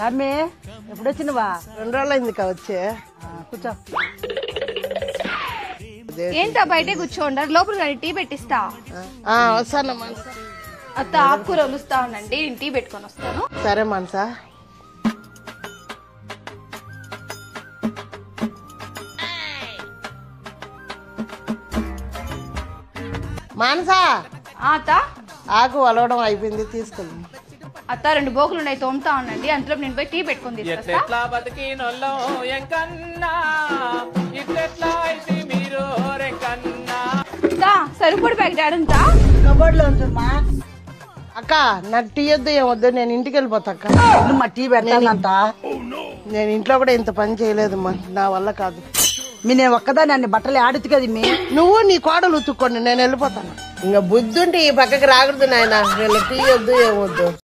రమ్మి ఎప్పుడు వచ్చినవా? 2 రోజులైంది వచ్చే. కూర్చో. ఏంటా బయటే కూర్చోండారు, లోపల టీ పెట్టిస్తా. వస్తాను మనస. అత్త ఆకుకూర వలుస్తా ఉండండి, నేను టీ పెట్టుకొని వస్తాను. సరే మనసా. మానసా అత్త ఆకు వలవడం అయిపోయింది, తీసుకెళ్ళి. అత్త 2 బోకులు ఉన్నాయి, తోముతా ఉండండి. అంతలో నేను పోయి టీ పెట్టుకొని తీసుకొస్తా. సరుకుడు ప్యాకెట్ ఆడంతా కబోర్డ్ లో ఉంటుందమ్మా. అక్క నాకు టీ వద్దు ఏమొద్దు, నేను ఇంటికి వెళ్ళిపోతా అక్క. మా టీ పెడతానంత. నేను ఇంట్లో కూడా ఇంత పని చేయలేదమ్మా, నా వల్ల కాదు. నేను ఒక్కదాన్ని అన్ని బట్టలు ఆడుతు కదా. నువ్వు నీ కోడలు ఉతుక్కోండి, నేను వెళ్ళిపోతాను. ఇంకా బుద్ధి ఉంటే ఈ పక్కకి రాకూడదు నాయన. వీళ్ళ టీ వద్దు ఏమొద్దు.